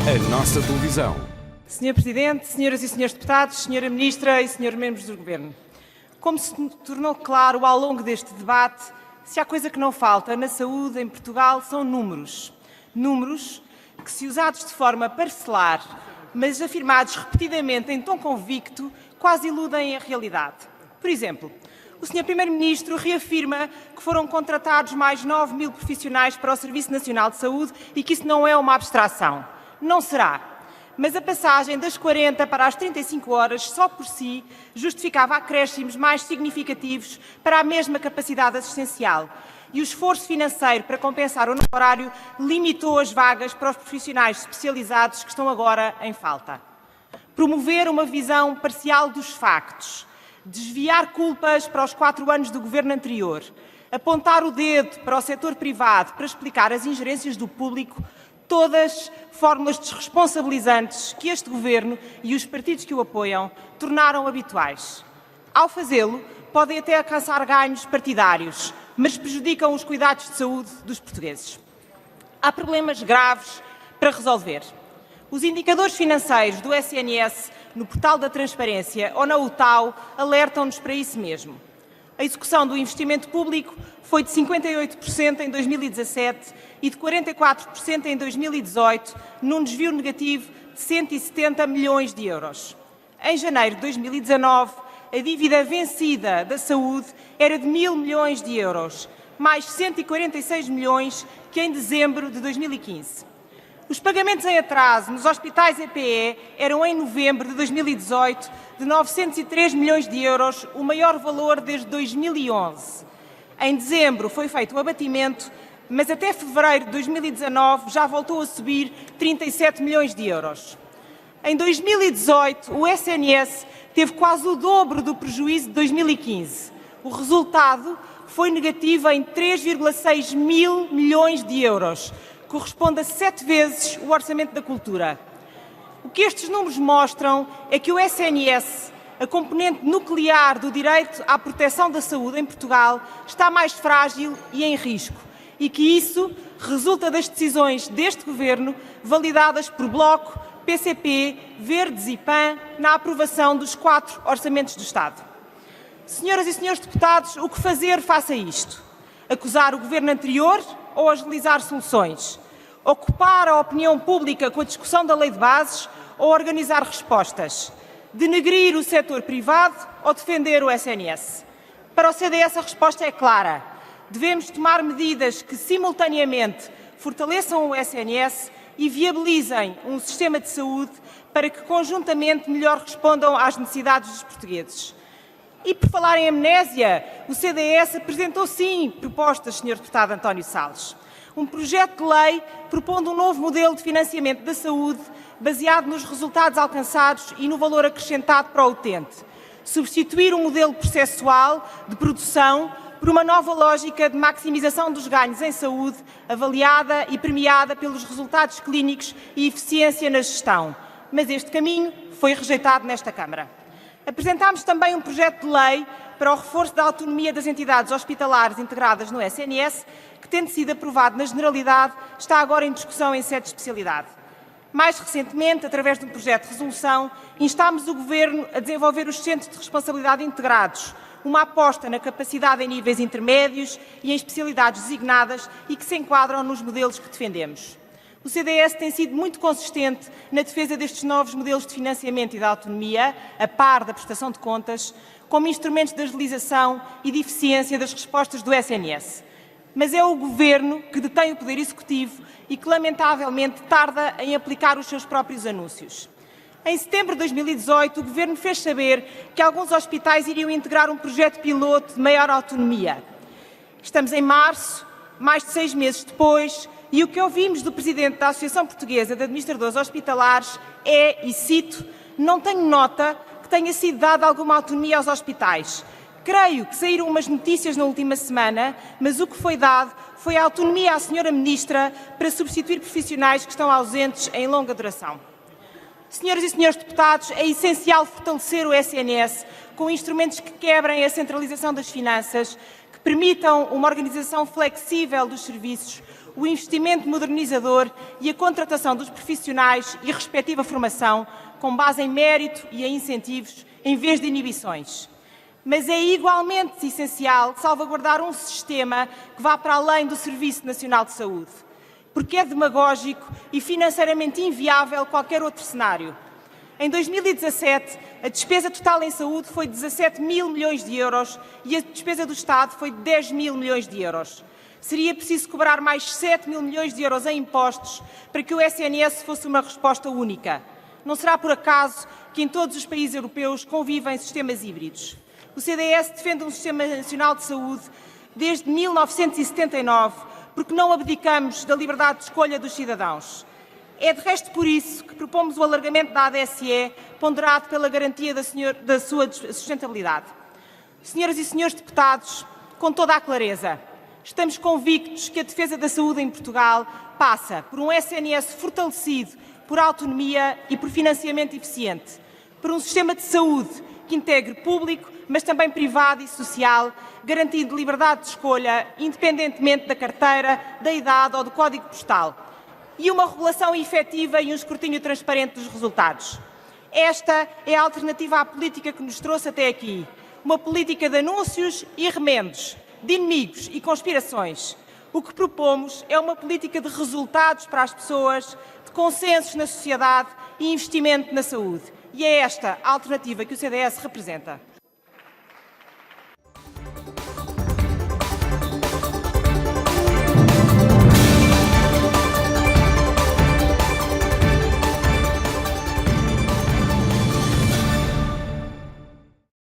A nossa televisão. Senhor Presidente, senhoras e senhores deputados, senhora Ministra e senhores membros do Governo. Como se tornou claro ao longo deste debate, se há coisa que não falta na saúde em Portugal são números. Números que, se usados de forma parcelar, mas afirmados repetidamente em tom convicto, quase iludem a realidade. Por exemplo, o Sr. Primeiro-Ministro reafirma que foram contratados mais 9.000 profissionais para o Serviço Nacional de Saúde e que isso não é uma abstração. Não será. Mas a passagem das 40 para as 35 horas, só por si, justificava acréscimos mais significativos para a mesma capacidade assistencial. E o esforço financeiro para compensar o horário limitou as vagas para os profissionais especializados que estão agora em falta. Promover uma visão parcial dos factos, desviar culpas para os 4 anos do governo anterior, apontar o dedo para o setor privado para explicar as ingerências do público, todas fórmulas desresponsabilizantes que este governo e os partidos que o apoiam tornaram habituais. Ao fazê-lo, podem até alcançar ganhos partidários, mas prejudicam os cuidados de saúde dos portugueses. Há problemas graves para resolver. Os indicadores financeiros do SNS no Portal da Transparência ou na UTAU alertam-nos para isso mesmo. A execução do investimento público foi de 58% em 2017 e de 44% em 2018, num desvio negativo de 170 milhões de euros. Em janeiro de 2019, a dívida vencida da saúde era de 1.000 milhões de euros, mais 146 milhões que em dezembro de 2015. Os pagamentos em atraso nos hospitais EPE eram, em novembro de 2018, de 903 milhões de euros, o maior valor desde 2011. Em dezembro foi feito o abatimento, mas até fevereiro de 2019 já voltou a subir 37 milhões de euros. Em 2018, o SNS teve quase o dobro do prejuízo de 2015. O resultado foi negativo em 3,6 mil milhões de euros, corresponde a 7 vezes o orçamento da cultura. O que estes números mostram é que o SNS, a componente nuclear do direito à proteção da saúde em Portugal, está mais frágil e em risco, e que isso resulta das decisões deste Governo, validadas por Bloco, PCP, Verdes e PAN, na aprovação dos 4 orçamentos do Estado. Senhoras e senhores deputados, o que fazer face a isto? Acusar o Governo anterior ou agilizar soluções? Ocupar a opinião pública com a discussão da lei de bases ou organizar respostas? Denegrir o setor privado ou defender o SNS? Para o CDS a resposta é clara. Devemos tomar medidas que simultaneamente fortaleçam o SNS e viabilizem um sistema de saúde para que conjuntamente melhor respondam às necessidades dos portugueses. E por falar em amnésia, o CDS apresentou sim propostas, Sr. Deputado António Salles. Um projeto de lei propondo um novo modelo de financiamento da saúde baseado nos resultados alcançados e no valor acrescentado para o utente. Substituir um modelo processual de produção por uma nova lógica de maximização dos ganhos em saúde, avaliada e premiada pelos resultados clínicos e eficiência na gestão. Mas este caminho foi rejeitado nesta Câmara. Apresentámos também um projeto de lei para o reforço da autonomia das entidades hospitalares integradas no SNS, que, tendo sido aprovado na Generalidade, está agora em discussão em sede de especialidade. Mais recentemente, através de um projeto de resolução, instámos o Governo a desenvolver os Centros de Responsabilidade Integrados, uma aposta na capacidade em níveis intermédios e em especialidades designadas e que se enquadram nos modelos que defendemos. O CDS tem sido muito consistente na defesa destes novos modelos de financiamento e de autonomia, a par da prestação de contas, como instrumentos de agilização e de eficiência das respostas do SNS. Mas é o Governo que detém o poder executivo e que, lamentavelmente, tarda em aplicar os seus próprios anúncios. Em setembro de 2018, o Governo fez saber que alguns hospitais iriam integrar um projeto piloto de maior autonomia. Estamos em março, mais de 6 meses depois, e o que ouvimos do Presidente da Associação Portuguesa de Administradores Hospitalares é, e cito, não tenho nota que tenha sido dada alguma autonomia aos hospitais. Creio que saíram umas notícias na última semana, mas o que foi dado foi a autonomia à Sra. Ministra para substituir profissionais que estão ausentes em longa duração. Senhoras e senhores deputados, é essencial fortalecer o SNS com instrumentos que quebrem a centralização das finanças, que permitam uma organização flexível dos serviços, o investimento modernizador e a contratação dos profissionais e a respectiva formação com base em mérito e em incentivos, em vez de inibições. Mas é igualmente essencial salvaguardar um sistema que vá para além do Serviço Nacional de Saúde, porque é demagógico e financeiramente inviável qualquer outro cenário. Em 2017, a despesa total em saúde foi de 17 mil milhões de euros e a despesa do Estado foi de 10 mil milhões de euros. Seria preciso cobrar mais 7 mil milhões de euros em impostos para que o SNS fosse uma resposta única. Não será por acaso que em todos os países europeus convivem sistemas híbridos. O CDS defende um Sistema Nacional de Saúde desde 1979, porque não abdicamos da liberdade de escolha dos cidadãos. É de resto por isso que propomos o alargamento da ADSE, ponderado pela garantia da sua sustentabilidade. Senhoras e senhores deputados, com toda a clareza, estamos convictos que a defesa da saúde em Portugal passa por um SNS fortalecido, por autonomia e por financiamento eficiente, por um sistema de saúde que integre público, mas também privado e social, garantindo liberdade de escolha, independentemente da carteira, da idade ou do código postal, e uma regulação efetiva e um escrutínio transparente dos resultados. Esta é a alternativa à política que nos trouxe até aqui. Uma política de anúncios e remendos, de inimigos e conspirações. O que propomos é uma política de resultados para as pessoas, de consensos na sociedade e investimento na saúde. E é esta a alternativa que o CDS representa.